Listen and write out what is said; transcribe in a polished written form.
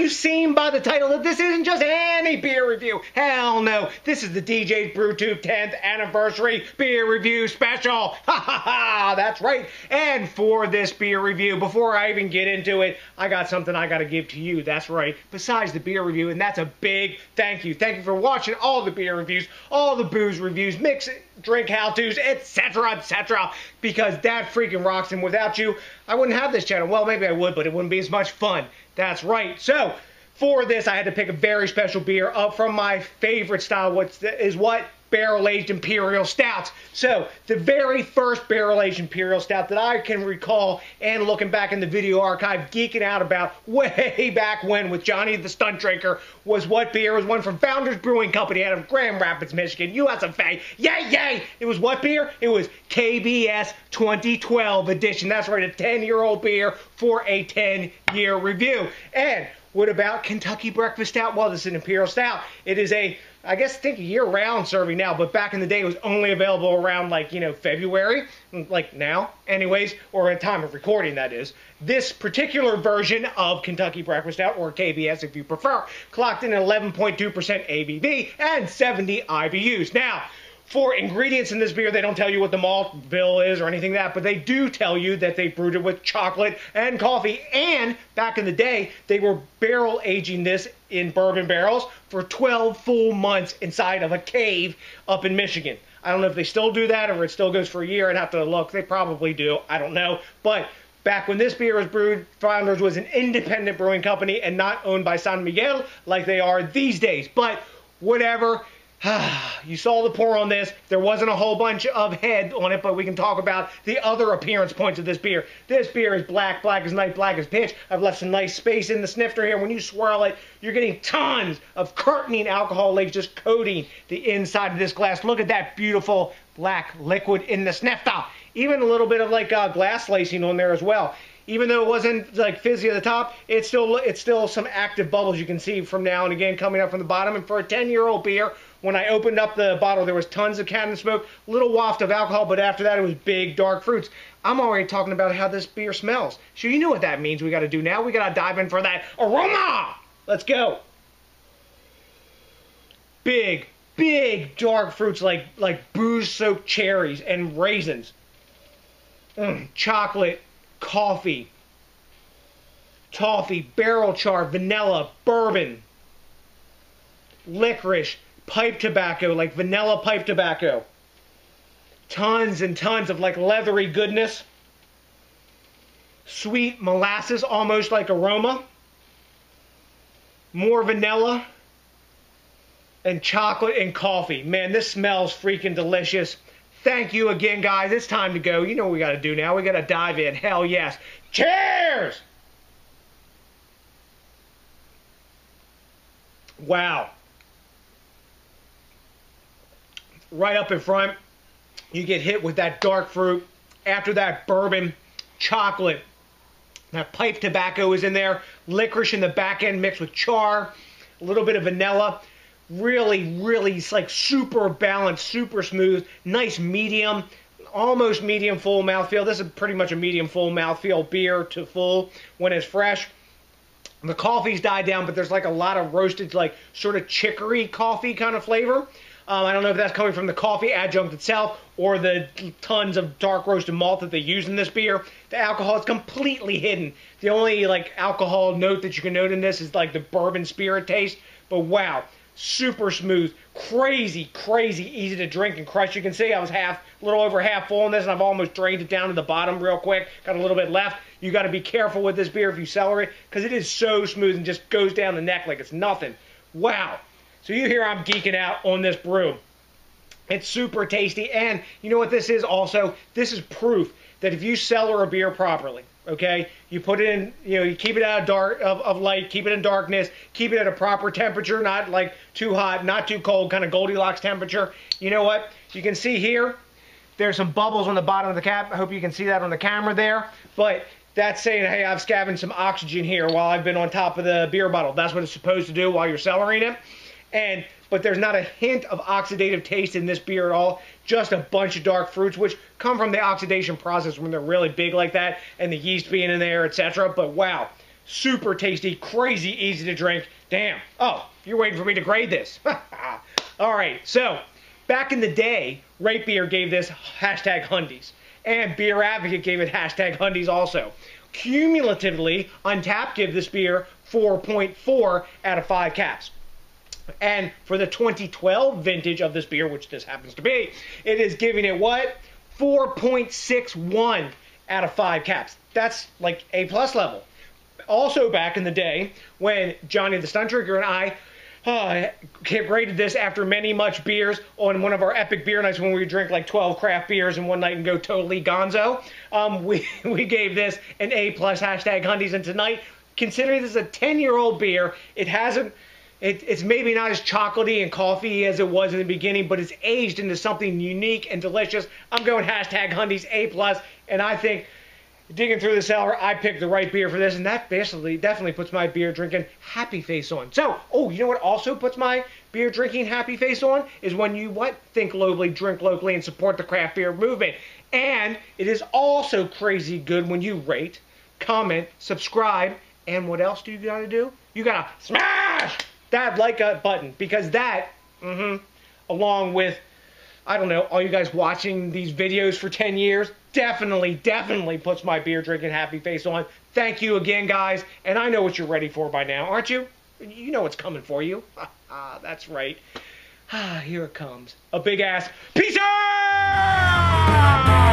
you seen by the title that this isn't just any beer review? Hell no. This is the DJs BrewTube 10th anniversary beer review special. Ha ha ha, that's right. And for this beer review, before I even get into it, I got something I got to give to you. That's right. Besides the beer review, and that's a big thank you. Thank you for watching all the beer reviews, all the booze reviews, mix, drink how-tos, etc., etc., because that freaking rocks, and without you, I wouldn't have this channel. Well, maybe I would, but it wouldn't be as much fun. That's right. So, for this, I had to pick a very special beer up from my favorite style, what? Barrel-aged Imperial Stouts. So, the very first barrel-aged Imperial Stout that I can recall, and looking back in the video archive, geeking out about way back when with Johnny the Stunt Drinker, was what beer? It was one from Founders Brewing Company out of Grand Rapids, Michigan, US of A. Yay, yay! It was what beer? It was KBS 2012 edition. That's right, a 10-year-old beer for a 10-year review. And what about Kentucky Breakfast Stout? Well, this is an Imperial Stout. It is a, I think a year-round serving now, but back in the day it was only available around, like, you know, February, like now, anyways, or at time of recording, that is. This particular version of Kentucky Breakfast Stout, or KBS if you prefer, clocked in 11.2% ABV and 70 IBUs. Now, for ingredients in this beer, they don't tell you what the Mouthfeel is or anything like that, but they do tell you that they brewed it with chocolate and coffee, and back in the day, they were barrel aging this in bourbon barrels for 12 full months inside of a cave up in Michigan. I don't know if they still do that or it still goes for a year. I'd have to look. They probably do. I don't know. But back when this beer was brewed, Founders was an independent brewing company and not owned by San Miguel like they are these days. But whatever. You saw the pour on this. There wasn't a whole bunch of head on it, but we can talk about the other appearance points of this beer. This beer is black, black as night, black as pitch. I've left some nice space in the snifter here. When you swirl it, you're getting tons of curtaining alcohol legs just coating the inside of this glass. Look at that beautiful black liquid in the snifter. Even a little bit of like glass lacing on there as well. Even though it wasn't like fizzy at the top, it's still some active bubbles you can see from now and again coming up from the bottom. And for a 10-year-old beer, when I opened up the bottle, there was tons of cannon smoke, little waft of alcohol, but after that it was big, dark fruits. I'm already talking about how this beer smells. So you know what that means we got to do now. We got to dive in for that aroma. Let's go. Big, big dark fruits like booze-soaked cherries and raisins. Chocolate, coffee, toffee, barrel char, vanilla, bourbon, licorice, pipe tobacco, like vanilla pipe tobacco. Tons and tons of like leathery goodness. Sweet molasses, almost like aroma. More vanilla. And chocolate and coffee. Man, this smells freaking delicious. Thank you again, guys. It's time to go. You know what we got to do now. We got to dive in. Hell yes. Cheers! Wow. Right up in front, you get hit with that dark fruit. After that, bourbon, chocolate. That pipe tobacco is in there. Licorice in the back end mixed with char. A little bit of vanilla. Really, really, it's like super balanced, super smooth, nice medium, almost medium full mouthfeel. This is pretty much a medium full mouthfeel beer to full when it's fresh. The coffee's died down, but there's like a lot of roasted, like sort of chicory coffee kind of flavor. I don't know if that's coming from the coffee adjunct itself or the tons of dark roasted malt that they use in this beer. The alcohol is completely hidden. The only like alcohol note that you can note in this is like the bourbon spirit taste. But wow. Super smooth, crazy, crazy easy to drink and crush. You can see I was a little over half full in this, and I've almost drained it down to the bottom real quick. Got a little bit left. You got to be careful with this beer if you celery, because it is so smooth and just goes down the neck like it's nothing. Wow. So you hear I'm geeking out on this brew. It's super tasty, and you know what this is also? This is proof that if you cellar a beer properly, okay, you put it in, you know, you keep it out of light, keep it in darkness, keep it at a proper temperature, not like too hot, not too cold, kind of Goldilocks temperature. You know what? You can see here, there's some bubbles on the bottom of the cap. I hope you can see that on the camera there. But that's saying, hey, I've scavenged some oxygen here while I've been on top of the beer bottle. That's what it's supposed to do while you're cellaring it. But there's not a hint of oxidative taste in this beer at all. Just a bunch of dark fruits, which come from the oxidation process when they're really big like that, and the yeast being in there, etc. But wow, super tasty, crazy easy to drink. Damn. Oh, you're waiting for me to grade this. All right, so back in the day, Rate Beer gave this hashtag Hundies, and Beer Advocate gave it hashtag Hundies also. Cumulatively, Untapped give this beer 4.4 out of 5 caps. And for the 2012 vintage of this beer, which this happens to be, it is giving it what? 4.61 out of 5 caps. That's like A+ level. Also back in the day, when Johnny the Stunt Drinker and I rated this after many much beers on one of our epic beer nights when we would drink like 12 craft beers in one night and go totally gonzo, we gave this an A+ hashtag Hundies. And tonight, considering this is a 10-year-old beer, it's maybe not as chocolatey and coffee as it was in the beginning, but it's aged into something unique and delicious. I'm going hashtag Hundies A+, and I think, digging through the cellar, I picked the right beer for this, and that basically definitely puts my beer drinking happy face on. So, you know what also puts my beer drinking happy face on? Is when you think globally, drink locally, and support the craft beer movement. And it is also crazy good when you rate, comment, subscribe, and what else do you gotta do? You gotta smash that like button, because that, along with, I don't know, all you guys watching these videos for 10 years, definitely puts my beer drinking happy face on. Thank you again, guys. And I know what you're ready for by now, aren't you? You know what's coming for you. That's right. Here it comes. A big ass peace out!